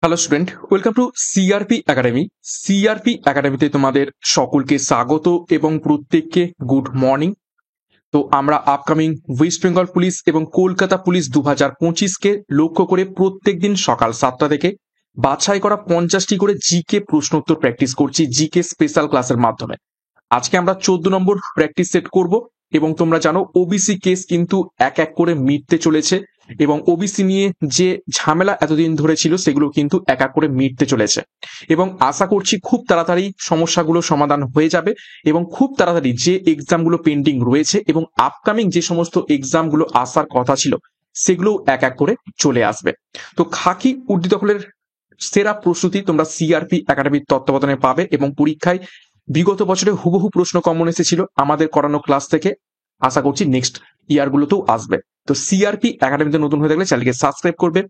Hello student, welcome to CRP academy. CRP একাডেমিতে তোমাদের সকলকে স্বাগত এবং প্রত্যেককে গুড মর্নিং। তো আমরা আপকামিং ওয়েস্ট বেঙ্গল পুলিশ এবং কলকাতা পুলিশ 2025কে লক্ষ্য করে প্রত্যেক দিন সকাল 7টা থেকে বাছাই করা 50টি করে জিকে প্রশ্নোত্তর প্র্যাকটিস করছি জিকে স্পেশাল ক্লাসের মাধ্যমে। আজকে আমরা 14 নম্বর প্র্যাকটিস সেট করব এবং তোমরা জানো ওবিসি কেস কিন্তু এক এক করে মিটতে চলেছে এবং ওবিসি নিয়ে যে ঝামেলা এতদিন ধরে ছিল সেগুলো কিন্তু এক এক করে মিটতে চলেছে এবং আশা করছি খুব তাড়াতাড়ি সমস্যাগুলো সমাধান হয়ে যাবে এবং খুব তাড়াতাড়ি যে এক্সামগুলো পেন্ডিং রয়েছে এবং আপকামিং যে সমস্ত এক্সামগুলো আসার কথা ছিল সেগুলো এক এক করে চলে আসবে। তো খাকি উর্দি দখলের সেরা প্রস্তুতি তোমরা সিআরপি একাডেমির তত্ত্বাবধানে পাবে এবং পরীক্ষায় বিগত বছরে হুবহু প্রশ্ন কমন এসেছিল আমাদের করানো ক্লাস থেকে, আশা করছি নেক্সট ইয়ারগুলোতেও আসবে। তো সিআরপি একাডেমিতে নতুন হয়ে থাকলে চ্যানেলকে সাবস্ক্রাইব করবে,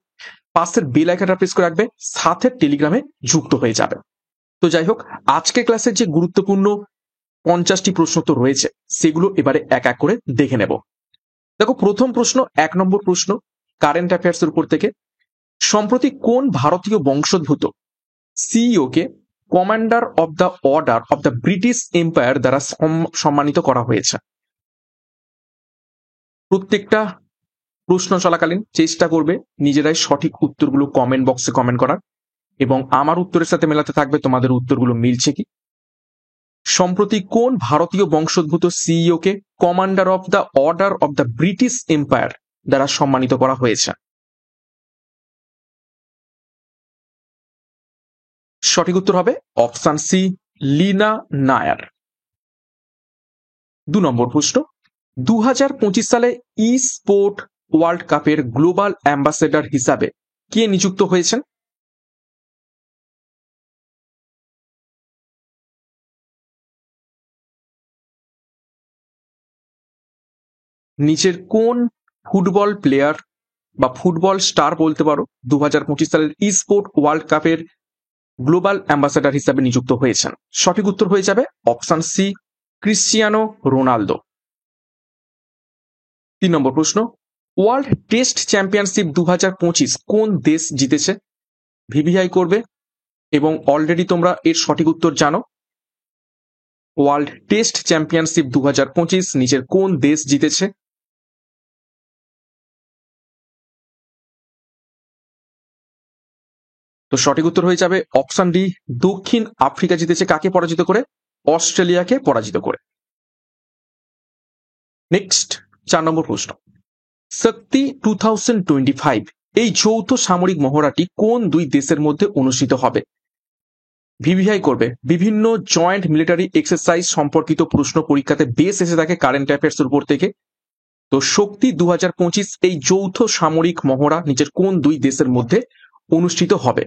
পাশের বেল আইকনটা প্রেস করে রাখবে, সাথে টেলিগ্রামে যুক্ত হয়ে যাবে। তো যাই হোক, আজকের ক্লাসের যে গুরুত্বপূর্ণ 50টি প্রশ্ন তো রয়েছে সেগুলো এবারে এক এক করে দেখে নেব। দেখো, প্রথম প্রশ্ন 1 নম্বর প্রশ্ন কারেন্ট অ্যাফেয়ার্স এর উপর থেকে। সম্প্রতি কোন ভারতীয় বংশোদ্ভূত CEO K commander of the order of the British empire দ্বারা সম্মানিত করা হয়েছে? প্রত্যেকটা প্রশ্ন চলাকালীন চেষ্টা করবে নিজেরাই সঠিক উত্তরগুলো কমেন্ট বক্সে কমেন্ট করার এবং আমার উত্তরের সাথে মেলাতে থাকবে তোমাদের উত্তরগুলো মিলছে কি। সম্প্রতি কোন ভারতীয় বংশোদ্ভূত CEO K commander of the order of the British empire দ্বারা সম্মানিত করা হয়েছে? সঠিক উত্তর হবে অপশন সি, লীনা নায়ার। 2 নম্বর প্রশ্ন, 2025 সালে ই স্পোর্ট ওয়ার্ল্ড কাপের গ্লোবাল অ্যাম্বাসেডর হিসাবে কে নিযুক্ত হয়েছেন? নিচের কোন ফুটবল প্লেয়ার বা ফুটবল স্টার বলতে পারো 2025 সালের ই স্পোর্ট ওয়ার্ল্ড কাপের গ্লোবাল অ্যাম্বাসেডর হিসাবে নিযুক্ত হয়েছেন? সঠিক উত্তর হয়ে যাবে অপশন সি, ক্রিশ্চিয়ানো রোনালদো। 3 নম্বর প্রশ্ন, ওয়ার্ল্ড টেস্ট চ্যাম্পিয়নশিপ 2025 কোন দেশ জিতেছে? ভিভিআই করবে এবং অলরেডি তোমরা এর সঠিক উত্তর জানো। ওয়ার্ল্ড টেস্ট চ্যাম্পিয়নশিপ 2025 নিচের কোন দেশ জিতেছে? তো সঠিক উত্তর হয়ে যাবে অপশন ডি, দক্ষিণ আফ্রিকা জিতেছে। কাকে পরাজিত করে? অস্ট্রেলিয়াকে পরাজিত করে। নেক্সট 4 নম্বর প্রশ্ন, শক্তি 2025 এই যৌথ সামরিক মহড়াটি কোন দুই দেশের মধ্যে অনুষ্ঠিত হবে? ভিভিআই করবে। বিভিন্ন জয়েন্ট মিলিটারি এক্সারসাইজ সম্পর্কিত প্রশ্ন পরীক্ষাতে বেশ এসে থাকে কারেন্ট অ্যাফেয়ার্স এর উপর থেকে। তো শক্তি 2025 এই যৌথ সামরিক মহড়া নিচের কোন দুই দেশের মধ্যে অনুষ্ঠিত হবে?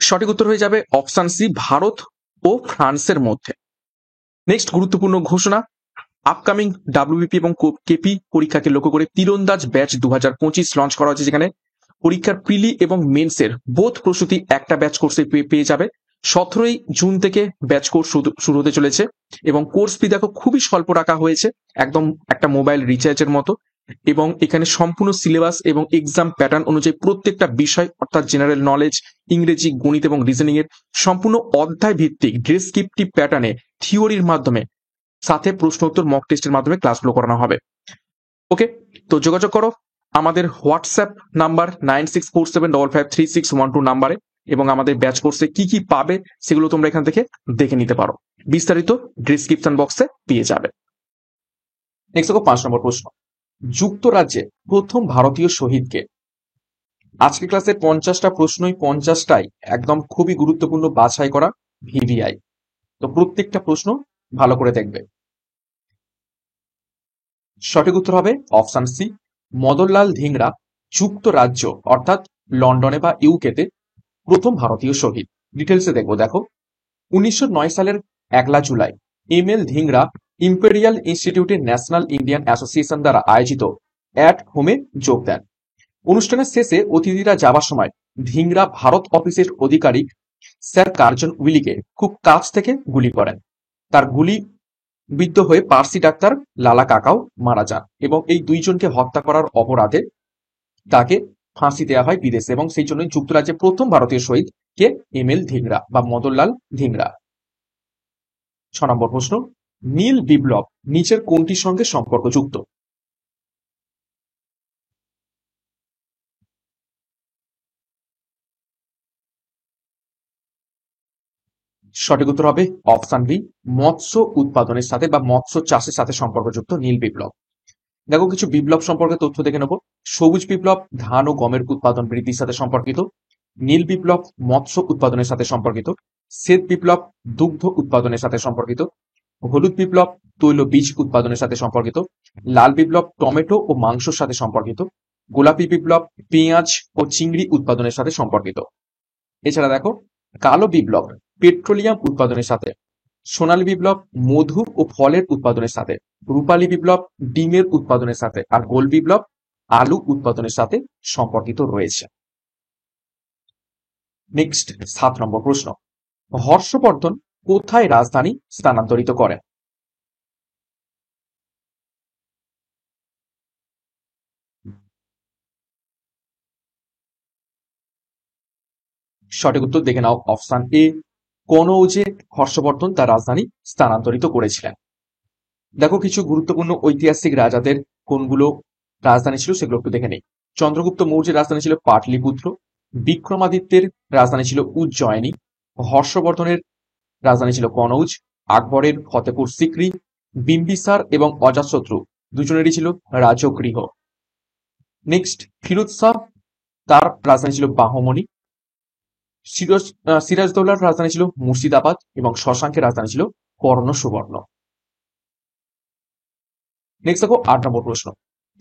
সঠিক উত্তর হয়ে যাবে অপশন সি, ভারত ও ফ্রান্সের মধ্যে। নেক্সট গুরুত্বপূর্ণ ঘোষণা, আপকামিং ডাব্লিউবিপি এবং কেপি পরীক্ষাকে লক্ষ্য করে তীরন্দাজ ব্যাচ 2025 লঞ্চ করা হয়েছে, যেখানে পরীক্ষার প্রিলি এবং মেন্সের বোথ প্রস্তুতি একটা ব্যাচ কোর্সে পেয়ে যাবে। 17ই জুন থেকে ব্যাচ কোর্স শুরু হতে চলেছে এবং কোর্স ফি দেখো খুবই স্বল্প রাখা হয়েছে, একদম একটা মোবাইল রিচার্জের মতো। এবং এখানে সম্পূর্ণ সিলেবাস এবং এক্সাম প্যাটার্ন অনুযায়ী প্রত্যেকটা বিষয় অর্থাৎ জেনারেল নলেজ, ইংরেজি, গণিত এবং রিজনিং এর সম্পূর্ণ অধ্যায় ভিত্তিক ডেসক্রিপটিভ প্যাটার্নে থিওরির মাধ্যমে সাথে প্রশ্ন উত্তর মক টেস্টের মাধ্যমে ক্লাসগুলো করানো হবে। ওকে, তো যোগাযোগ করো আমাদের হোয়াটসঅ্যাপ নাম্বার 9647553612 নাম্বারে এবং আমাদের ব্যাচ কোর্সে কি কি পাবে সেগুলো তোমরা এখান থেকে দেখে নিতে পারো, বিস্তারিত ডিসক্রিপশন বক্সে পেয়ে যাবে। নেক্সট দেখো 5 নম্বর প্রশ্ন, যুক্তরাজ্যে প্রথম ভারতীয় শহীদকে? আজকে ক্লাসের 50টা প্রশ্নই 50টাই একদম খুবই গুরুত্বপূর্ণ বাছাই করা ভিভিআই। তো প্রত্যেকটা প্রশ্ন ভালো করে দেখবে। সঠিক উত্তর হবে অপশন সি, মদনলাল ধিংরা যুক্তরাজ্য অর্থাৎ লন্ডনে বা ইউকেতে প্রথম ভারতীয় শহীদ। ডিটেলসে দেখবো। দেখো, 1909 সালের 1 জুলাই এম.এল. ধিংরা ইম্পেরিয়াল ইনস্টিটিউটে ন্যাশনাল ইন্ডিয়ান অ্যাসোসিয়েশন দ্বারা আয়োজিত অ্যাট হোমে যোগ দেন। অনুষ্ঠানের শেষে অতিথিরা যাবার সময় ধিংরা ভারত অফিসের আধিকারিক স্যার কার্জন উইলিকে খুব কাছ থেকে গুলি করেন। তার গুলি বিদ্ধ হয়ে পার্সি ডাক্তার লালা কাকাও মারা যান এবং এই দুইজনকে হত্যা করার অপরাধে তাকে ফাঁসি দেওয়া হয় বিদেশে এবং সেই জন্যই যুক্তরাজ্যের প্রথম ভারতীয় শহীদ কে এম.এল. ধিংরা বা মদনলাল ধিংরা। 6 নম্বর প্রশ্ন, নীল বিপ্লব নিচের কোনটির সঙ্গে সম্পর্কযুক্ত? সঠিক উত্তর হবে অপশন বি, মৎস্য উৎপাদনের সাথে বা মৎস্য চাষের সাথে সম্পর্কযুক্ত নীল বিপ্লব। দেখো কিছু বিপ্লব সম্পর্কে তথ্য দেখে নেব। সবুজ বিপ্লব ধান ও গমের উৎপাদন বৃদ্ধির সাথে সম্পর্কিত। নীল বিপ্লব মৎস্য উৎপাদনের সাথে সম্পর্কিত। শ্বেত বিপ্লব দুগ্ধ উৎপাদনের সাথে সম্পর্কিত। হলুদ বিপ্লব তৈল বীজ উৎপাদনের সাথে সম্পর্কিত। লাল বিপ্লব টমেটো ও মাংসের সাথে সম্পর্কিত। গোলাপি বিপ্লব পেঁয়াজ ও চিংড়ি উৎপাদনের সাথে সম্পর্কিত। এছাড়া দেখো কালো বিপ্লব পেট্রোলিয়াম উৎপাদনের সাথে। সোনালী বিপ্লব মধু ও ফলের উৎপাদনের সাথে। রূপালী বিপ্লব ডিমের উৎপাদনের সাথে। আর গোল বিপ্লব আলু উৎপাদনের সাথে সম্পর্কিত রয়েছে। নেক্সট 7 নম্বর প্রশ্ন, হর্ষবর্ধন কোথায় রাজধানী স্থানান্তরিত করেন? সঠিক উত্তর দেখে নাও অপশন এ, কনৌজে হর্ষবর্ধন তার রাজধানী স্থানান্তরিত করেছিলেন। দেখো কিছু গুরুত্বপূর্ণ ঐতিহাসিক রাজাদের কোনগুলো রাজধানী ছিল সেগুলো একটু দেখে নেই। চন্দ্রগুপ্ত মৌর্যের রাজধানী ছিল পাটলিপুত্র। বিক্রমাদিত্যের রাজধানী ছিল উজ্জয়িনী। হর্ষবর্ধনের রাজধানী ছিল কনৌজ। আকবরের ফতেপুর সিক্রি। বিম্বিসার এবং অজাতশত্রু দুজনেরই ছিল রাজগৃহ। নেক্সট ফিরোজ শাহ, তার রাজধানী ছিল বাহমনি। সিরাজদৌল্লার রাজধানী ছিল মুর্শিদাবাদ এবং শশাঙ্কের রাজধানী ছিল কর্ণ সুবর্ণ। নেক্সট দেখো 8 নম্বর প্রশ্ন,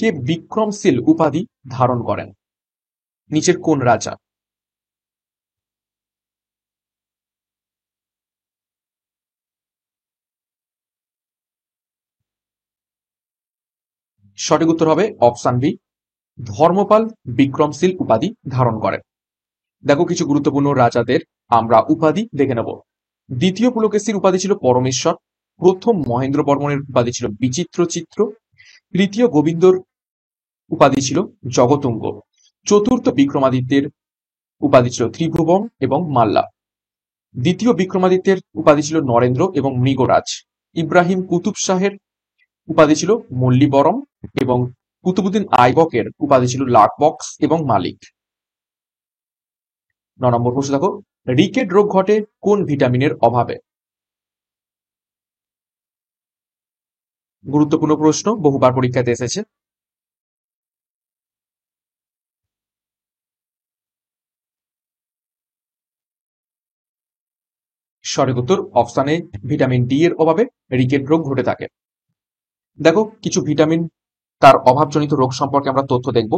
কে বিক্রমশীল উপাধি ধারণ করেন? নিচের কোন রাজা? সঠিক উত্তর হবে অপশন বি, ধর্মপাল বিক্রমশীল উপাধি ধারণ করেন। দেখো কিছু গুরুত্বপূর্ণ রাজাদের আমরা উপাধি দেখে নেব। দ্বিতীয় পুলকেশীর উপাধি ছিল পরমেশ্বর। প্রথম মহেন্দ্র বর্মনের উপাধি ছিল বিচিত্র চিত্র। তৃতীয় গোবিন্দর উপাধি ছিল জগতুঙ্গ। চতুর্থ বিক্রমাদিত্যের উপাধি ছিল ত্রিভুবন এবং মাল্লা। দ্বিতীয় বিক্রমাদিত্যের উপাধি ছিল নরেন্দ্র এবং মৃগরাজ। ইব্রাহিম কুতুব শাহের উপাধি ছিল মল্লিবরম এবং কুতুবুদ্দিন আইবকের উপাধি ছিল লাকবক্স এবং মালিক। 9 নম্বর প্রশ্ন দেখো, রিকেট রোগ ঘটে কোন ভিটামিনের অভাবে? গুরুত্বপূর্ণ প্রশ্ন, বহুবার পরীক্ষাতে এসেছে। সঠিক উত্তর অপশন এ, ভিটামিন ডি এর অভাবে রিকেট রোগ ঘটে থাকে। দেখো কিছু ভিটামিন তার অভাবজনিত রোগ সম্পর্কে আমরা তথ্য দেখব।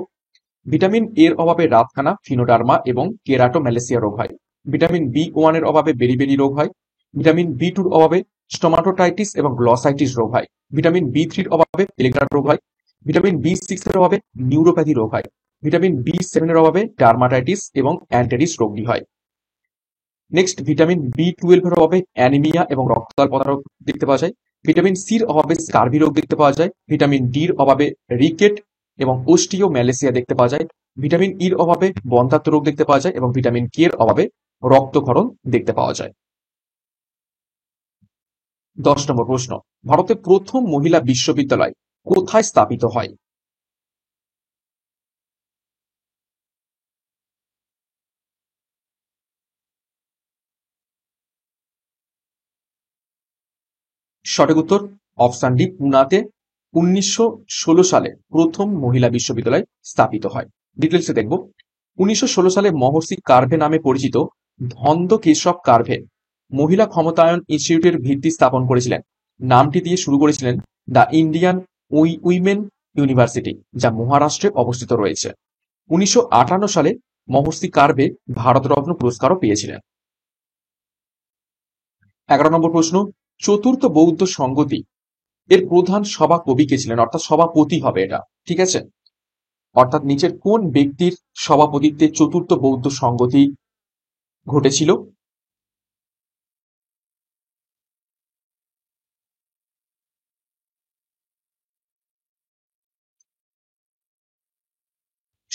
ভিটামিন এর অভাবে রাতকানা, ফিনোডার্মা এবং কেরাটোম্যালেসিয়া রোগ হয়। ভিটামিন বি1 এর অভাবে বেরিবেরি রোগ হয়। ভিটামিন বি2 এর অভাবে স্টোমাটোটাইটিস এবং গ্লসাইটিস রোগ হয়। ভিটামিন বি3 এর অভাবে পেলেগ্রা রোগ হয়। ভিটামিন বি6 এর অভাবে নিউরোপ্যাথি রোগ হয়। ভিটামিন বি7 এর অভাবে ডার্মাটাইটিস এবং অ্যান্টেরিস রোগটি হয়। নেক্সট ভিটামিন বি12 এর অভাবে অ্যানিমিয়া এবং রক্তস্বল্পতা রোগ দেখতে পাওয়া যায়। ভিটামিন সির অভাবে স্কার্ভি রোগ দেখতে পাওয়া যায়। ভিটামিন ডির অভাবে রিকেট এবং ওস্টিওম্যালেসিয়া দেখতে পাওয়া যায়। ভিটামিন ইর অভাবে বন্ধ্যাত্ব রোগ দেখতে পাওয়া যায় এবং ভিটামিন কে এর অভাবে রক্তক্ষরণ দেখতে পাওয়া যায়। 10 নম্বর প্রশ্ন, ভারতের প্রথম মহিলা বিশ্ববিদ্যালয় কোথায় স্থাপিত হয়? সঠিক উত্তর অপশন ডি, পুনাতে 1916 সালে প্রথম মহিলা বিশ্ববিদ্যালয় স্থাপিত হয়। ডিটেলসে দেখব। 1916 সালে মহর্ষি কার্ভে নামে পরিচিত ধন্দ কেশব কার্ভে মহিলা ক্ষমতায়ন ইনস্টিটিউটের ভিত্তি স্থাপন করেছিলেন। নামটি দিয়ে শুরু করেছিলেন দ্য ইন্ডিয়ান উইমেন ইউনিভার্সিটি, যা মহারাষ্ট্রে অবস্থিত রয়েছে। 1958 সালে মহর্ষি কার্ভে ভারতরত্ন পুরস্কারও পেয়েছিলেন। 11 নম্বর প্রশ্ন, চতুর্থ বৌদ্ধ সংগতি এর প্রধান সভা কবি কে ছিলেন? অর্থাৎ সভাপতি হবে এটা, ঠিক আছে? অর্থাৎ নিচের কোন ব্যক্তির সভাপতিত্বে চতুর্থ বৌদ্ধ সংগতি ঘটেছিল?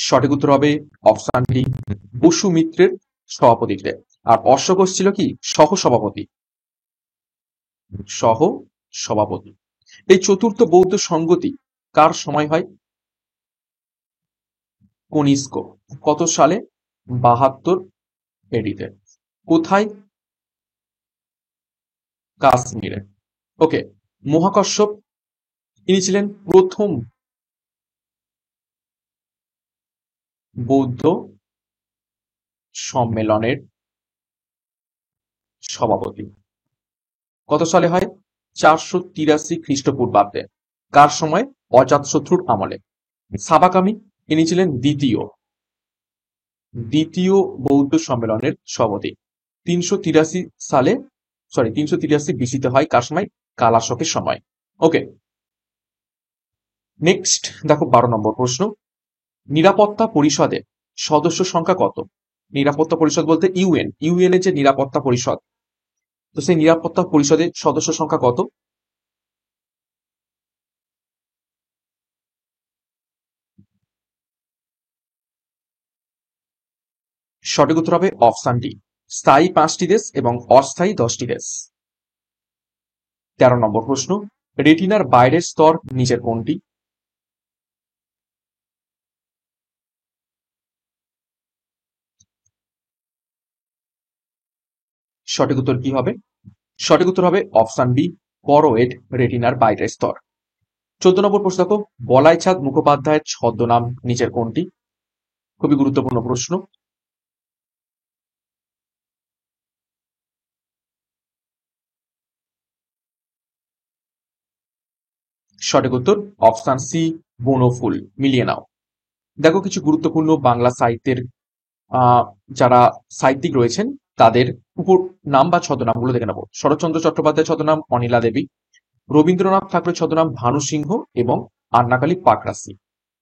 সঠিক উত্তর হবে অপশন ডি, বসু মিত্রের সভাপতিত্বে। আর অশ্বঘোষ ছিল কি সহসভাপতি। সহ সভাপতি। এই চতুর্থ বৌদ্ধ সংগতি কার সময় হয়? কনিষ্ক। কত সালে? 72 এডিতে। কোথায়? কাশ্মীরে। ওকে। মহাকশ্যপ ইনি ছিলেন প্রথম বৌদ্ধ সম্মেলনের সভাপতি। কত সালে হয়? 483 খ্রিস্টপূর্বাব্দে। কার সময়? অজাতশত্রুর আমলে। সাবাকামি ইনি ছিলেন দ্বিতীয় বৌদ্ধ সম্মেলনের সভাপতি। 383 সালে 383 বিসিতে হয়। কার সময়? কালাশকের সময়। ওকে। নেক্সট দেখো 12 নম্বর প্রশ্ন। নিরাপত্তা পরিষদের সদস্য সংখ্যা কত? নিরাপত্তা পরিষদ বলতে ইউএন এর যে নিরাপত্তা পরিষদ, তো সেই নিরাপত্তা পরিষদের সদস্য সংখ্যা কত? সঠিক উত্তর হবে অপশন ডি, স্থায়ী 5টি দেশ এবং অস্থায়ী 10টি দেশ। 13 নম্বর প্রশ্ন। রেটিনার বাইরের স্তর নিচের কোনটি? সঠিক উত্তর কি হবে? সঠিক উত্তর হবে অপশন বি, করোয়েড রেটিনার বাইরের স্তর। 14 নম্বর প্রশ্ন দেখো। বলাইচাঁদ মুখোপাধ্যায়ের ছদ্মনাম নিচের কোনটি? খুবই গুরুত্বপূর্ণ প্রশ্ন। সঠিক উত্তর অপশন সি, বনফুল। মিলিয়ে নাও। দেখো কিছু গুরুত্বপূর্ণ বাংলা সাহিত্যের যারা সাহিত্যিক রয়েছেন তাদের উপর নাম বা ছদ্মনামগুলো দেখে নেব। শরৎচন্দ্র চট্টোপাধ্যায়ের ছদ্মনাম অনিলা দেবী, রবীন্দ্রনাথ ঠাকুরের ছদ্মনাম ভানু সিংহ এবং আন্নাকালী পাকরাসি,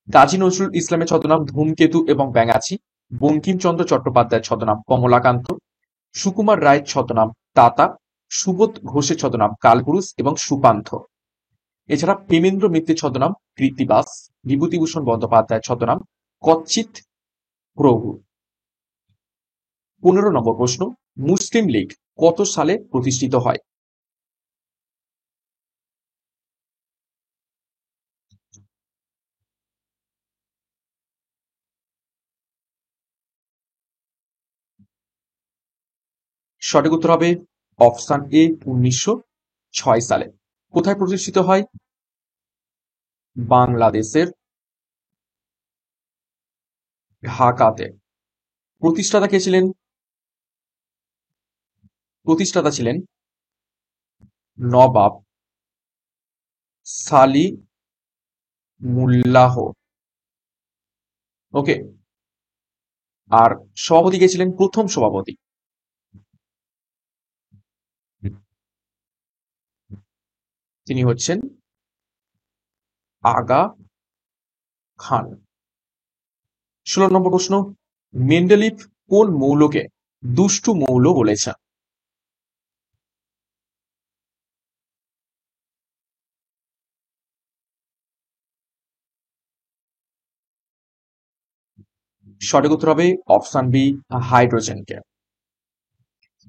কাজী নজরুল ইসলামের ছদ্মনাম ধূমকেতু এবং ব্যাঙাচি, বঙ্কিমচন্দ্র চট্টোপাধ্যায়ের ছদ্মনাম কমলাকান্ত, সুকুমার রায়ের ছদ্মনাম তাতা, সুবোধ ঘোষের ছদ্মনাম কালপুরুষ এবং সুপান্থ। এছাড়া প্রেমেন্দ্র মিত্রের ছদ্মনাম কৃত্তিবাস, বিভূতিভূষণ বন্দ্যোপাধ্যায়ের ছদ্মনাম কচ্ছিৎ প্রভু। 15 নম্বর প্রশ্ন। মুসলিম লীগ কত সালে প্রতিষ্ঠিত হয়? সঠিক উত্তর হবে অপশন এ, 1906 সালে। কোথায় প্রতিষ্ঠিত হয়? বাংলাদেশের ঢাকাতে। প্রতিষ্ঠাতা কে ছিলেন? প্রতিষ্ঠাতা ছিলেন নবাব সালিমুল্লাহ। ওকে। আর সভাপতি কে ছিলেন? প্রথম সভাপতি তিনি হচ্ছেন আগা খান। 16 নম্বর প্রশ্ন। মেন্ডেলিভ কোন মৌলকে দুষ্টু মৌল বলেছেন? সঠিক উত্তর হবে অপশন বি, হাইড্রোজেনকে।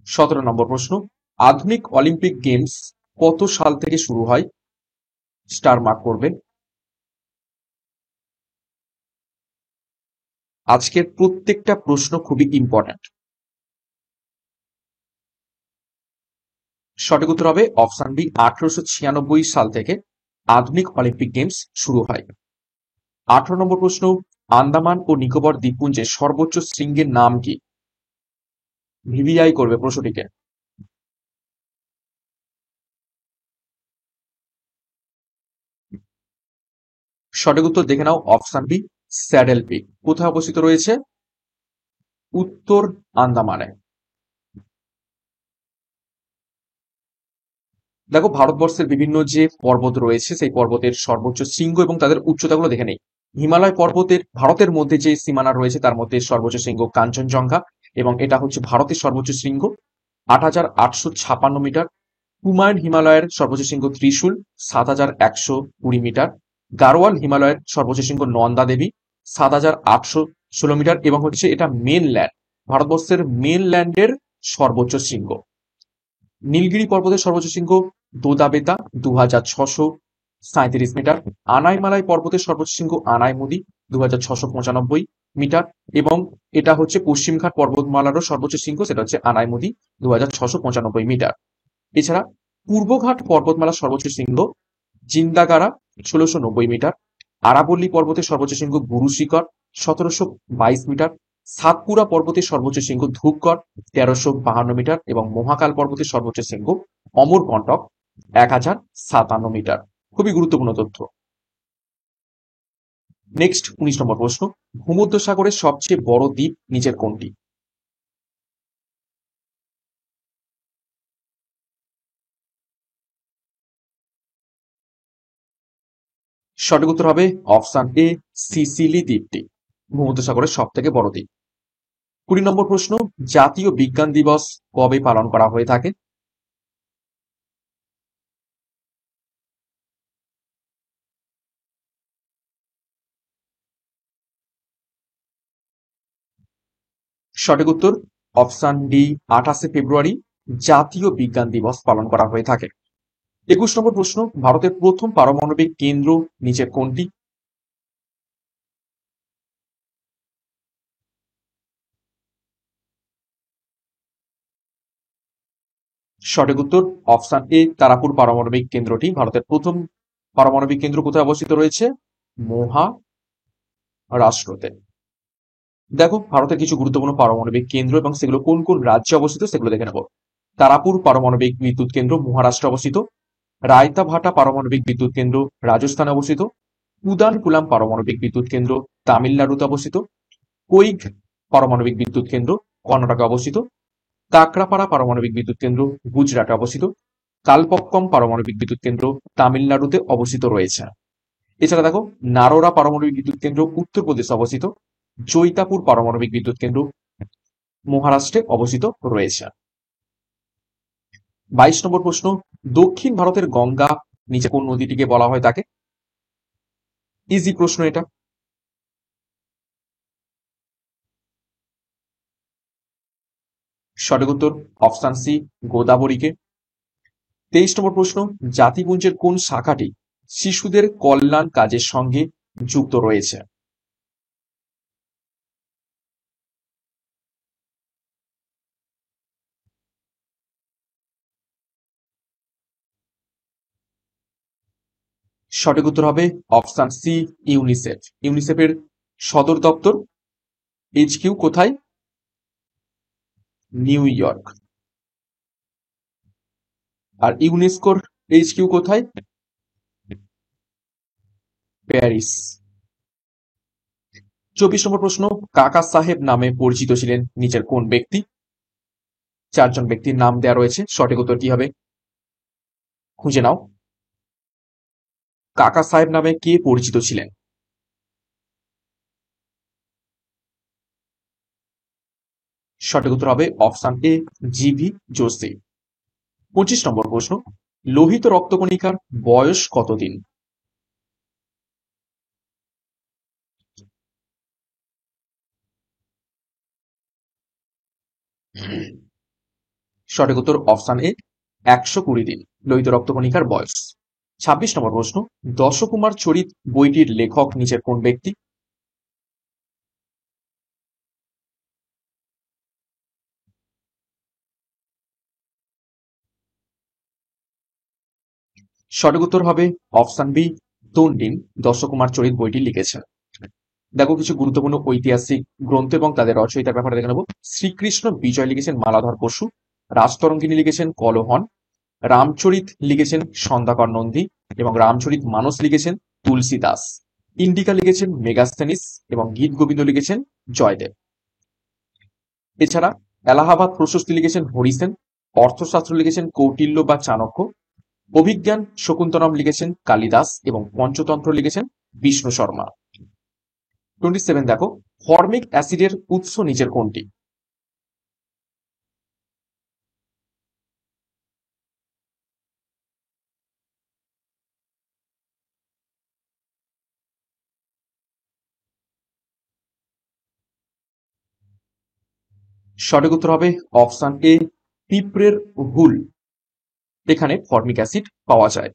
17 নম্বর প্রশ্ন। আধুনিক অলিম্পিক গেমস কত সাল থেকে শুরু হয়? স্টার মার্ক করবে। আজকের প্রত্যেকটা প্রশ্ন খুবই ইম্পর্ট্যান্ট। সঠিক উত্তর হবে অপশন বি, 1896 সাল থেকে আধুনিক অলিম্পিক গেমস শুরু হয়। 18 নম্বর প্রশ্ন। আন্দামান ও নিকোবর দ্বীপপুঞ্জের সর্বোচ্চ শৃঙ্গের নাম কি? ভিভিআই করবে প্রশ্নটিকে। সঠিক উত্তর দেখে নাও অপশন বি, স্যাডেল পিক। কোথায় অবস্থিত রয়েছে? উত্তর আন্দামানে। দেখো ভারতবর্ষের বিভিন্ন যে পর্বত রয়েছে সেই পর্বতের সর্বোচ্চ শৃঙ্গ এবং তাদের উচ্চতাগুলো দেখে নেই। হিমালয় পর্বতের ভারতের মধ্যে যে সীমানা রয়েছে তার মধ্যে সর্বোচ্চ শৃঙ্গ কাঞ্চনজঙ্ঘা এবং এটা হচ্ছে ভারতের সর্বোচ্চ শৃঙ্গ 8856 মিটার। কুমায়ুন হিমালয়ের সর্বোচ্চ শৃঙ্গ ত্রিশূল 7120 মিটার। গাড়োয়াল হিমালয়ের সর্বোচ্চ শৃঙ্গ নন্দা দেবী 7,816 মিটার এবং হচ্ছে এটা মেনল্যান্ড, ভারতবর্ষের মেনল্যান্ডের সর্বোচ্চ শৃঙ্গ। নীলগিরি পর্বতের সর্বোচ্চ শৃঙ্গ দোদাবেতা 2,637 মিটার। আনাইমালাই পর্বতের সর্বোচ্চ শৃঙ্গ আনাইমুদি 2,695 মিটার এবং এটা হচ্ছে পশ্চিমঘাট পর্বতমালারও সর্বোচ্চ শৃঙ্গ, সেটা হচ্ছে আনাইমুদি 2,695 মিটার। এছাড়া পূর্বঘাট পর্বতমালার সর্বোচ্চ শৃঙ্গ জিন্দাগারা 1,690 মিটার। আরাবল্লী পর্বতের সর্বোচ্চ শৃঙ্গ গুরু শিখর 1,722 মিটার। সাতপুরা পর্বতের সর্বোচ্চ শৃঙ্গ ধূপগড় 1,352 মিটার এবং মহাকাল পর্বতের সর্বোচ্চ শৃঙ্গ অমরকণ্টক 1,057 মিটার। খুবই গুরুত্বপূর্ণ তথ্য। নেক্সট 19 নম্বর প্রশ্ন, ভূমধ্যসাগরের সবচেয়ে বড় দ্বীপ নিচের কোনটি? সঠিক উত্তর হবে অপশন এ, সিসিলি দ্বীপটি ভূমধ্যসাগরের সব থেকে বড় দ্বীপ। 20 নম্বর প্রশ্ন, জাতীয় বিজ্ঞান দিবস কবে পালন করা হয়ে থাকে? সঠিক উত্তর অপশন ডি, 28শে ফেব্রুয়ারি জাতীয় বিজ্ঞান দিবস পালন করা হয়ে থাকে। 21 নম্বর প্রশ্ন, ভারতের প্রথম পারমাণবিক কেন্দ্র নিচের কোনটি? সঠিক উত্তর অপশন এ, তারাপুর পারমাণবিক কেন্দ্রটি ভারতের প্রথম পারমাণবিক কেন্দ্র কোথায় অবস্থিত রয়েছে? মহারাষ্ট্রতে। দেখো ভারতের কিছু গুরুত্বপূর্ণ পারমাণবিক কেন্দ্র এবং সেগুলো কোন কোন রাজ্যে অবস্থিত সেগুলো দেখে নেব। তারাপুর পারমাণবিক বিদ্যুৎ কেন্দ্র মহারাষ্ট্রে অবস্থিত। রায়তাভাটা পারমাণবিক বিদ্যুৎ কেন্দ্র রাজস্থানে অবস্থিত। কুদানকুলাম পারমাণবিক বিদ্যুৎ কেন্দ্র তামিলনাড়ুতে অবস্থিত। কৈগ পারমাণবিক বিদ্যুৎ কেন্দ্র কর্ণাটকে অবস্থিত। কাকরাপাড়া পারমাণবিক বিদ্যুৎ কেন্দ্র গুজরাটে অবস্থিত। কালপক্কম পারমাণবিক বিদ্যুৎ কেন্দ্র তামিলনাড়ুতে অবস্থিত রয়েছে। এছাড়া দেখো নারোরা পারমাণবিক বিদ্যুৎ কেন্দ্র উত্তরপ্রদেশে অবস্থিত। জৈতাপুর পারমাণবিক বিদ্যুৎ কেন্দ্র মহারাষ্ট্রে অবস্থিত রয়েছে। 22 নম্বর প্রশ্ন, দক্ষিণ ভারতের গঙ্গা নিচে কোন নদীটিকে বলা হয় তাকে? ইজি প্রশ্ন এটা। সঠিক উত্তর অপশন সি, গোদাবরীকে। 23 নম্বর প্রশ্ন, জাতিপুঞ্জের কোন শাখাটি শিশুদের কল্যাণ কাজের সঙ্গে যুক্ত রয়েছে? সঠিক উত্তর হবে অপশন সি, ইউনিসেফ। ইউনিসেফের সদর দপ্তর HQ কোথায়? New York. আর ইউনেস্কোর HQ কোথায়? প্যারিস। 24 নম্বর প্রশ্ন, কাকা সাহেব নামে পরিচিত ছিলেন নিচের কোন ব্যক্তি? 4জন ব্যক্তির নাম দেওয়া রয়েছে, সঠিক উত্তর কি হবে খুঁজে নাও। কাকা সাহেব নামে কে পরিচিত ছিলেন? সঠিক উত্তর হবে অপশন এ, জিভি যোশী। 25 নম্বর প্রশ্ন, লোহিত রক্তকণিকার বয়স কতদিন? সঠিক উত্তর অপশন এ, 120 দিন লোহিত রক্তকণিকার বয়স। 26 নম্বর প্রশ্ন, দশকুমার চরিত বইটির লেখক নিচের কোন ব্যক্তি? সঠিক উত্তর হবে অপশন বি, তন্ডিন দশকুমার চরিত বইটি লিখেছেন। দেখো কিছু গুরুত্বপূর্ণ ঐতিহাসিক গ্রন্থ এবং তাদের রচয়িতার ব্যাপারে দেখে নেব। শ্রীকৃষ্ণ বিজয় লিখেছেন মালাধর বসু। রাজতরঙ্গিনী লিখেছেন কলহন। রামচরিত লিখেছেন সন্ধ্যাকর নন্দী এবং রামচরিত মানস লিখেছেন তুলসী দাস। ইন্ডিকা লিখেছেন মেগাস্থেনিস এবং গীত গোবিন্দ লিখেছেন জয়দেব। এছাড়া এলাহাবাদ প্রশস্তি লিখেছেন হরিসেন। অর্থশাস্ত্র লিখেছেন কৌটিল্য বা চাণক্য। অভিজ্ঞান শকুন্তলম লিখেছেন কালিদাস এবং পঞ্চতন্ত্র লিখেছেন বিষ্ণু শর্মা। 27 দেখো, ফর্মিক অ্যাসিডের উৎস নিচের কোনটি? সঠিক উত্তর হবে অপশন এ, পিঁপড়ের হুল। এখানে ফর্মিক অ্যাসিড পাওয়া যায়।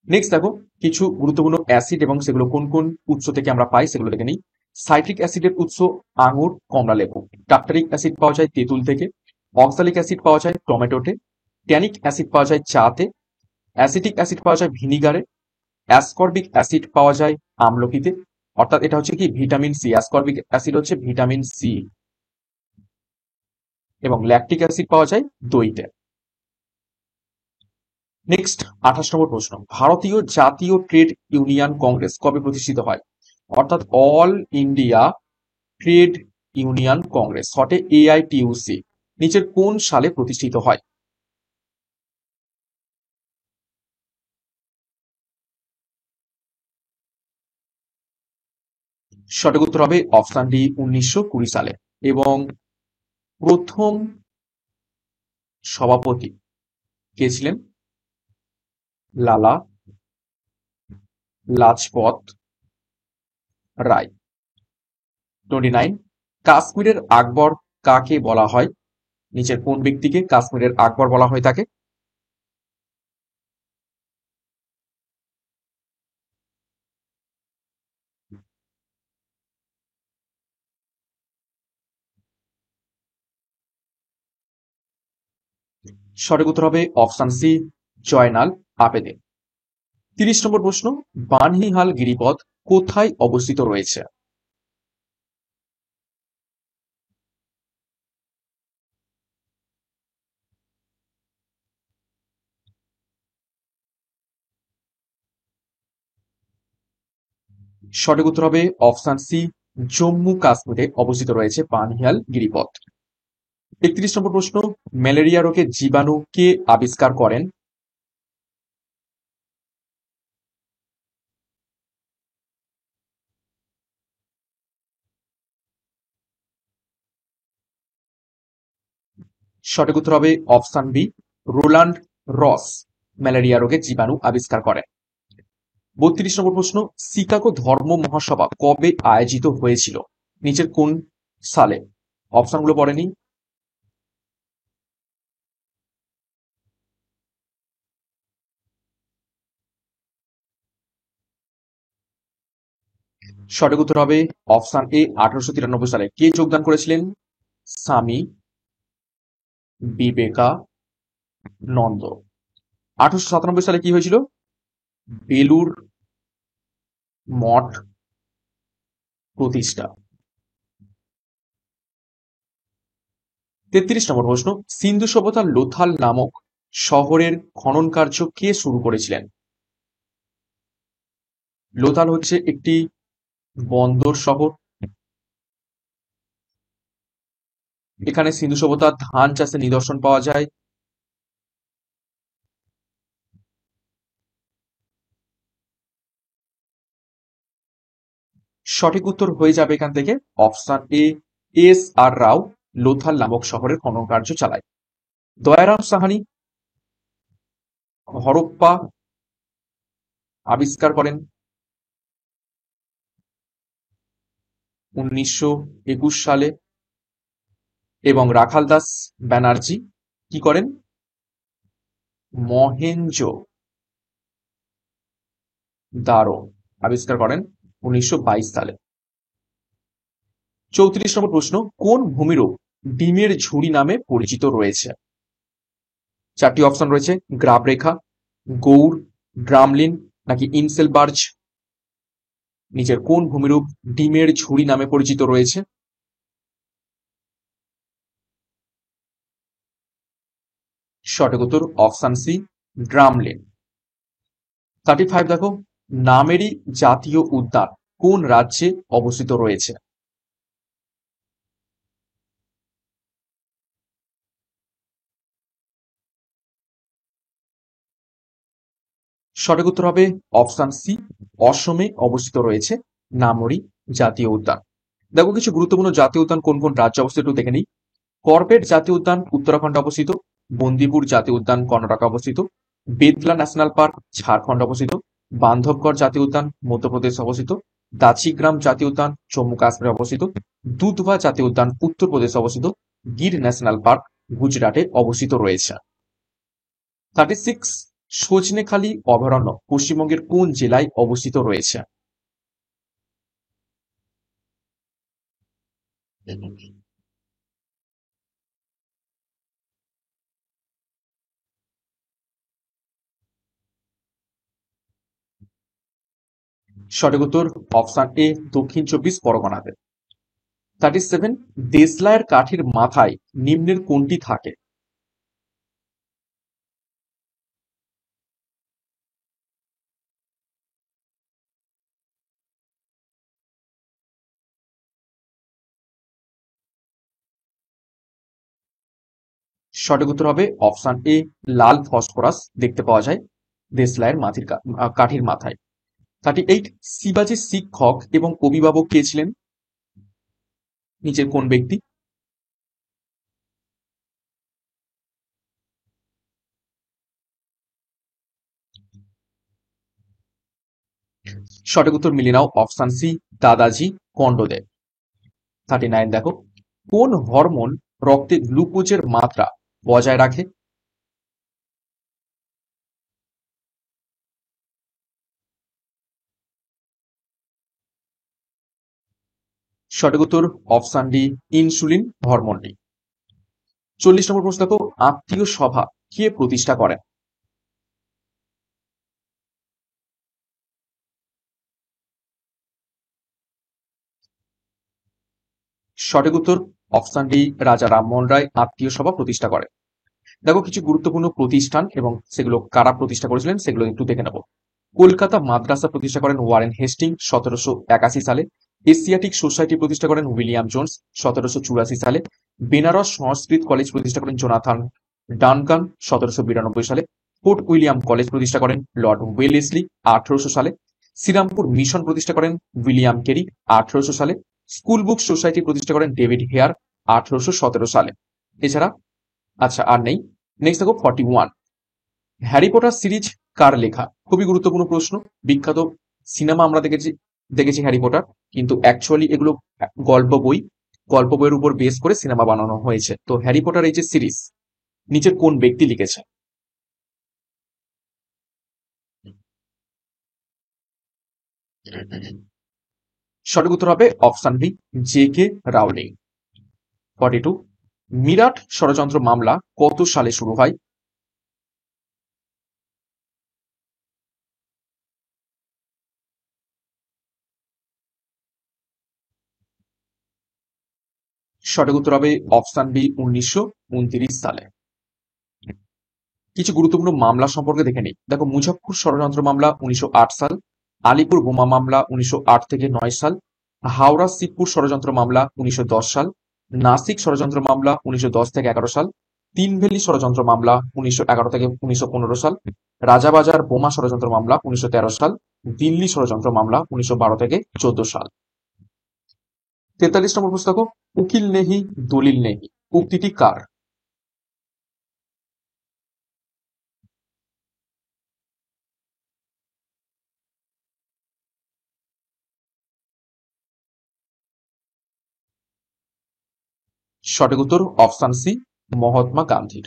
নেক্সট দেখো কিছু গুরুত্বপূর্ণ অ্যাসিড এবং সেগুলো কোন কোন উৎস থেকে আমরা পাই সেগুলো দেখে নিই। সাইট্রিক অ্যাসিডের উৎস আঙুর, কমলা লেবু। টার্টারিক অ্যাসিড পাওয়া যায় তেঁতুল থেকে। অক্সালিক অ্যাসিড পাওয়া যায় টমেটোতে। ট্যানিক অ্যাসিড পাওয়া যায় চাতে। অ্যাসিটিক অ্যাসিড পাওয়া যায় ভিনিগারে। অ্যাসকর্বিক অ্যাসিড পাওয়া যায় আমলকিতে। অর্থাৎ এটা হচ্ছে কি ভিটামিন সি, অ্যাসকর্বিক অ্যাসিড হচ্ছে ভিটামিন সি। এবং ল্যাকটিক অ্যাসিড পাওয়া যায় দইতে। নেক্সট 28 নম্বর প্রশ্ন, ভারতীয় জাতীয় ট্রেড ইউনিয়ন কংগ্রেস কবে প্রতিষ্ঠিত হয়? অর্থাৎ all India trade union Congress, শর্টে এআইটিইউসি, নিচের কোন সালে প্রতিষ্ঠিত হয়? সঠিক উত্তর হবে অপশন ডি 1920 সালে। এবং প্রথম সভাপতি কে ছিলেন? লালা লাজপত রায়। 29, কাশ্মীরের আকবর কাকে বলা হয়? নিচের কোন ব্যক্তিকে কাশ্মীরের আকবর বলা হয় তাকে? সঠিক উত্তর হবে অপশন সি, জয়নাল আবেদিন। 30 নম্বর প্রশ্ন, বানহিহাল গিরিপথ কোথায় অবস্থিত রয়েছে? সঠিক উত্তর হবে অপশন সি, জম্মু কাশ্মীরে অবস্থিত রয়েছে বানহিয়াল গিরিপথ। 31 নম্বর প্রশ্ন, ম্যালেরিয়া রোগের জীবাণু কে আবিষ্কার করেন? সঠিক উত্তর হবে অপশন বি, রোলান্ড রস ম্যালেরিয়া রোগের জীবাণু আবিষ্কার করেন। 32 নম্বর প্রশ্ন, শিকাগো ধর্ম মহাসভা কবে আয়োজিত হয়েছিল? নিচের কোন সালে? অপশনগুলো পড়েনি। সঠিক উত্তর হবে অপশন এ, 1893 সালে। কে যোগদান করেছিলেন? স্বামী বিবেকানন্দ। 1897 সালে কি হয়েছিল? বেলুর মঠ প্রতিষ্ঠা। 33 নম্বর প্রশ্ন, সিন্ধু সভ্যতার লোথাল নামক শহরের খনন কার্য কে শুরু করেছিলেন? লোথাল হচ্ছে একটি বন্দর শহর। এখানে সিন্ধু সভ্যতার ধান চাষের নিদর্শন পাওয়া যায়। সঠিক উত্তর হয়ে যাবে এখান থেকে অপশন এ, এস আর রাও লোথাল নামক শহরের খনন কার্য চালায়। দয়ারাম সাহানি হরপ্পা আবিষ্কার করেন 1921 সালে। এবং রাখাল দাস ব্যানার্জি কি করেন? মহেঞ্জো দারো আবিষ্কার করেন 1922 সালে। 34 নম্বর প্রশ্ন, কোন ভূমিরূপ ডিমের ঝুড়ি নামে পরিচিত রয়েছে? চারটি অপশন রয়েছে, গ্রাব রেখা, গৌড়, ড্রামলিন নাকি ইনসেলবার্জ। নিচের কোন ভূমিরূপ ডিমের ঝুড়ি নামে পরিচিত রয়েছে? সঠিক উত্তর অপশন সি, ড্রামলিন। 35 দেখো, নামেরি জাতীয় উদ্যান কোন রাজ্যে অবস্থিত রয়েছে? সঠিক উত্তর হবে অপশন সি, অসমে অবস্থিত রয়েছে নামরি জাতীয় উদ্যান। দেখো কিছু গুরুত্বপূর্ণ জাতীয় উদ্যান কোন কোন রাজ্যে অবস্থিত একটু দেখে নিই। করবেট জাতীয় উদ্যান উত্তরাখণ্ডে অবস্থিত। বন্দিপুর জাতীয় উদ্যান কর্ণাটকে অবস্থিত। বেতলা ন্যাশনাল পার্ক ঝাড়খণ্ড অবস্থিত। বান্ধবগড় জাতীয় উদ্যান মধ্যপ্রদেশ অবস্থিত। দাচিগ্রাম জাতীয় উদ্যান জম্মু কাশ্মীরে অবস্থিত। দুধবা জাতীয় উদ্যান উত্তরপ্রদেশে অবস্থিত। গির ন্যাশনাল পার্ক গুজরাটে অবস্থিত রয়েছে। 36 সজনেখালি অভয়ারণ্য পশ্চিমবঙ্গের কোন জেলায় অবস্থিত রয়েছে? সঠিক উত্তর অপশন এ, দক্ষিণ 24 পরগনাতে। 37 দেশলাইয়ের কাঠির মাথায় নিম্নের কোনটি থাকে? সঠিক উত্তর হবে অপশন এ, লাল ফসফরাস দেখতে পাওয়া যায় দেশলাইয়ের কাঠির মাথায়। 38 শিবাজির শিক্ষক এবং অভিভাবক কে ছিলেন? নিচের কোন ব্যক্তি? সঠিক উত্তর মিলিয়ে নাও, অপশন সি, দাদাজি কন্ডদেব। 39 দেখো, কোন হরমোন রক্তে গ্লুকোজের মাত্রা বজায় রাখে? সঠিক উত্তর অপশন ডি, ইনসুলিন হরমোনটি। 40 নম্বর প্রশ্ন দেখো, আত্মীয় সভা কে প্রতিষ্ঠা করেন? সঠিক উত্তর অপশন ডি, রাজা রামমোহন রায় আত্মীয় সভা প্রতিষ্ঠা করেন। দেখো কিছু গুরুত্বপূর্ণ প্রতিষ্ঠান এবং সেগুলো কারা প্রতিষ্ঠা করেছিলেন সেগুলো একটু দেখে নেব। কলকাতা মাদ্রাসা প্রতিষ্ঠা করেন ওয়ারেন হেস্টিং 1781 সালে। এশিয়াটিক সোসাইটি প্রতিষ্ঠা করেন উইলিয়াম জোন্স 1784 সালে। বেনারস সংস্কৃত কলেজ প্রতিষ্ঠা করেন জোনাথন ডানকান 1792 সালে। ফোর্ট উইলিয়াম কলেজ প্রতিষ্ঠা করেন লর্ড ওয়েলেসলি 1800 সালে। শ্রীরামপুর মিশন প্রতিষ্ঠা করেন উইলিয়াম কেরি 1800 সালে। স্কুল বুক সোসাইটি প্রতিষ্ঠা করেন ডেভিড হেয়ার 1817 সালে। এছাড়া আচ্ছা আর নেই। নেক্সট দেখো 41, হ্যারি পটার সিরিজ কার লেখা? খুবই গুরুত্বপূর্ণ প্রশ্ন। বিখ্যাত সিনেমা আমরা দেখেছি হ্যারি পটার, কিন্তু অ্যাকচুয়ালি এগুলো গল্প বই। গল্প বইয়ের উপর বেস করে সিনেমা বানানো হয়েছে। তো হ্যারি পটার এই যে সিরিজ, নিচের কোন ব্যক্তি লিখেছে? সঠিক উত্তর হবে option B, J K Rowling. 42, Meerut ষড়যন্ত্র মামলা কত সালে শুরু হয়? সঠিক উত্তর হবে অপশন বি, 1929 সালে। কিছু গুরুত্বপূর্ণ মামলা সম্পর্কে দেখে নিই। দেখো, মুজফ্ফর ষড়যন্ত্র মামলা 1908 সাল। আলিপুর বোমা মামলা 1908 থেকে 9 সাল। হাওড়া শিবপুর ষড়যন্ত্র মামলা 1910 সাল। নাসিক ষড়যন্ত্র মামলা 1910 থেকে 11 সাল। তিনভেলি ষড়যন্ত্র মামলা 1911 থেকে 1915 সাল। রাজাবাজার বোমা ষড়যন্ত্র মামলা 1913 সাল। দিল্লি ষড়যন্ত্র মামলা 1912 থেকে 14 সাল। 43 নম্বর প্রশ্ন দেখো, উকিল নেহি দলিল নেহি উক্তিটি কার? সঠিক উত্তর অপশন সি, মহাত্মা গান্ধীর।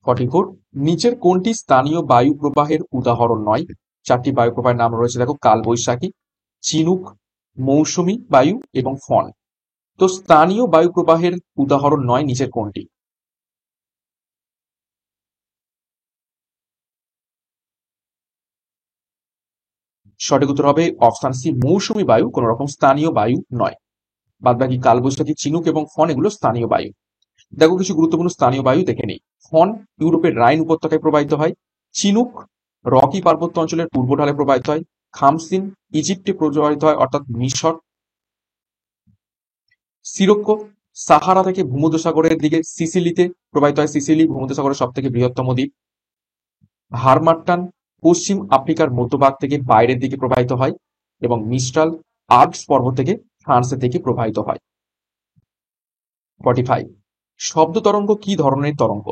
44, নিচের কোনটি স্থানীয় বায়ু প্রবাহের উদাহরণ নয়? চারটি বায়ু প্রবাহের নাম রয়েছে দেখো, কালবৈশাখী, চিনুক, মৌসুমী বায়ু এবং ফন। তো স্থানীয় বায়ু প্রবাহের উদাহরণ নয় নিচের কোনটি? সঠিক উত্তর হবে অপশন সি, মৌসুমী বায়ু কোন রকম স্থানীয় বায়ু নয়। বাদবাকি কালবৈশাখী, চিনুক এবং ফন এগুলো স্থানীয় বায়ু। দেখো কিছু গুরুত্বপূর্ণ স্থানীয় বায়ু দেখে নেই। ফন ইউরোপের রাইন উপত্যকায় প্রবাহিত হয়। চিনুক রকি পার্বত্য অঞ্চলের পূর্ব ঢালে প্রবাহিত হয়। খামসিন ইজিপ্টে প্রবাহিত হয় অর্থাৎ মিশর। সিরোক্কো সাহারা থেকে ভূমধ্যসাগরের দিকে সিসিলিতে প্রবাহিত হয়। সিসিলি ভূমধ্যসাগরের সব থেকে বৃহত্তম দ্বীপ। হারমাট্টান পশ্চিম আফ্রিকার মধ্যভাগ থেকে বাইরের দিকে প্রবাহিত হয়। এবং মিস্ট্রাল আল্পস পর্বত থেকে ফ্রান্সের দিকে প্রবাহিত হয়। 45, শব্দ তরঙ্গ কি ধরনের তরঙ্গ?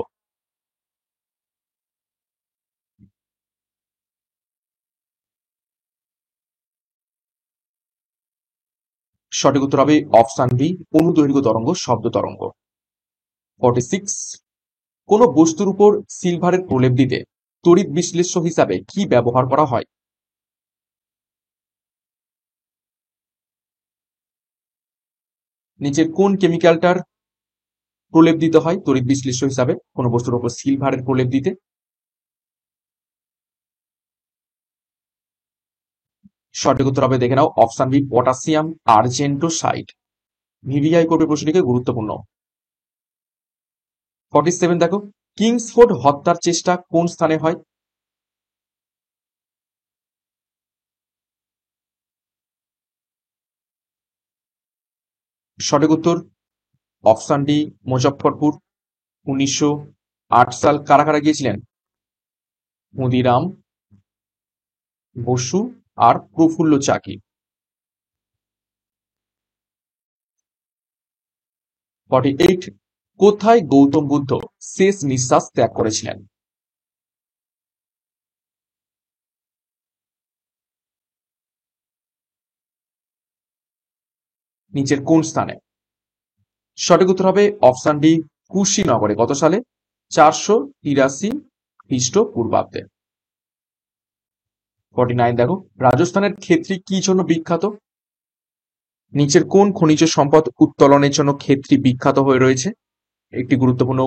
সঠিক উত্তর হবে অপশন বি, অনুদৈর্ঘ্য তরঙ্গ শব্দ তরঙ্গ। 46, কোন বস্তুর উপর সিলভারের প্রলেপ দিতে তড়িৎ বিশ্লেষ্য হিসাবে কি ব্যবহার করা হয়? নিচের কোন কেমিক্যালটার প্রলেপ দিতে হয় তড়িৎ বিশ্লেষ্য হিসাবে কোন বস্তুর উপর সিলভারের প্রলেপ দিতে? সঠিক উত্তর হবে, দেখে নাও, অপশন বি, পটাশিয়াম আর্জেন্টোসাইড। ভিভিআই করবে প্রশ্নটিকে গুরুত্বপূর্ণ। 47 দেখো, কিংসফোর্ড হত্যার চেষ্টা কোন স্থানে হয়? সঠিক উত্তর অপশন ডি, মুজফ্ফরপুর। 1908 সাল কারা কারা গিয়েছিলেন? ক্ষুদিরাম বসু আর প্রফুল্ল চাকি। 48, কোথায় গৌতম বুদ্ধ শেষ নিঃশ্বাস ত্যাগ করেছিলেন? নিচের কোন স্থানে? সঠিক উত্তর হবে অপশন ডি, কুশীনগরে। কত সালে? 483 খ্রিস্টপূর্বাব্দে। 49 দেখো, রাজস্থানের ক্ষেত্রী কি জন্য বিখ্যাত? নিচের কোন খনিজ সম্পদ উত্তোলনের জন্য ক্ষেত্রী বিখ্যাত হয়ে রয়েছে? একটি গুরুত্বপূর্ণ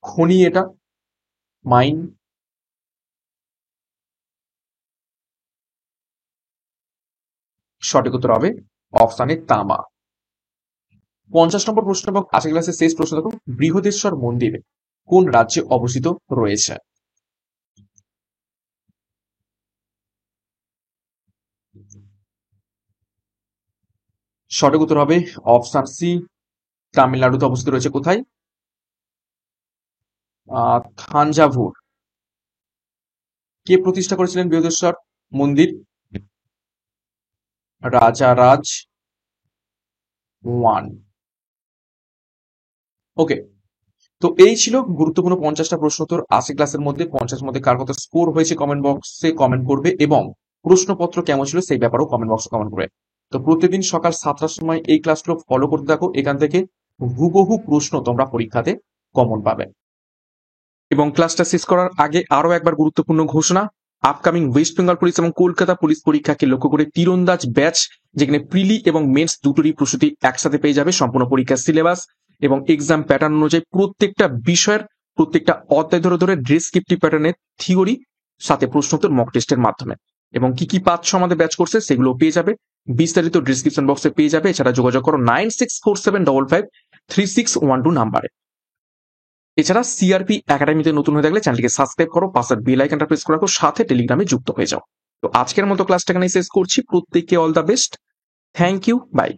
খনি এটা, মাইন। সঠিক উত্তর হবে অপশানে তামা। 50 নম্বর প্রশ্ন এবং আশি ক্লাসের শেষ প্রশ্ন দেখো, বৃহদেশ্বর মন্দির কোন রাজ্যে অবস্থিত রয়েছে? সঠিক উত্তর হবে অপশন সি, তামিলনাড়ুতে অবস্থিত রয়েছে। কোথায়? থাঞ্জাভুর। কে প্রতিষ্ঠা করেছিলেন বৃহদেশ্বর মন্দির? রাজা রাজ ওয়ান। ওকে, তো এই ছিল গুরুত্বপূর্ণ 50টা প্রশ্ন উত্তর 80 ক্লাসের মধ্যে। 50 মধ্যে কার কত স্কোর হয়েছে কমেন্ট বক্সে কমেন্ট করবে এবং প্রশ্নপত্র কেমন ছিল সেই ব্যাপারেও কমেন্ট বক্সে কমেন্ট করবে। তো প্রতিদিন সকাল 7টার সময় এই ক্লাসগুলো ফলো করতে থাকো, এখান থেকে হুবহু প্রশ্ন তোমরা পরীক্ষাতে কমন পাবে। এবং ক্লাসটা শেষ করার আগে আরো একবার গুরুত্বপূর্ণ ঘোষণা, আপকামিং ওয়েস্ট বেঙ্গল পুলিশ এবং কলকাতা পুলিশ পরীক্ষাকে লক্ষ্য করে তীরন্দাজ ব্যাচ, যেখানে প্রিলি এবং মেন্স দুটোরই প্রস্তুতি একসাথে পেয়ে যাবে, সম্পূর্ণ পরীক্ষার সিলেবাস এবং এক্সাম প্যাটার্ন অনুযায়ী প্রত্যেকটা বিষয়ের প্রত্যেকটা অধ্যায় ধরে ধরে ডেসক্রিপটিভ প্যাটার্নের থিওরি সাথে প্রশ্নোত্তর মক টেস্টের মাধ্যমে। এবং কি কি পাচ্ছ আমাদের ব্যাচ কোর্সে সেগুলো পেয়ে যাবে, বিস্তারিত ডিসক্রিপশন বক্সে পেয়ে যাবে। এছাড়া যোগাযোগ করো 9647553612 নাম্বারে। এছাড়া সিআরপি একাডেমিতে নতুন হয়ে থাকলে চ্যানেলটিকে সাবস্ক্রাইব করো, পাশের বেল আইকনটা প্রেস করে রাখো, সাথে টেলিগ্রামে যুক্ত হয়ে যাও। তো আজকের মতো ক্লাসটা এখানেই শেষ করছি। প্রত্যেককে all the best. Thank you, by.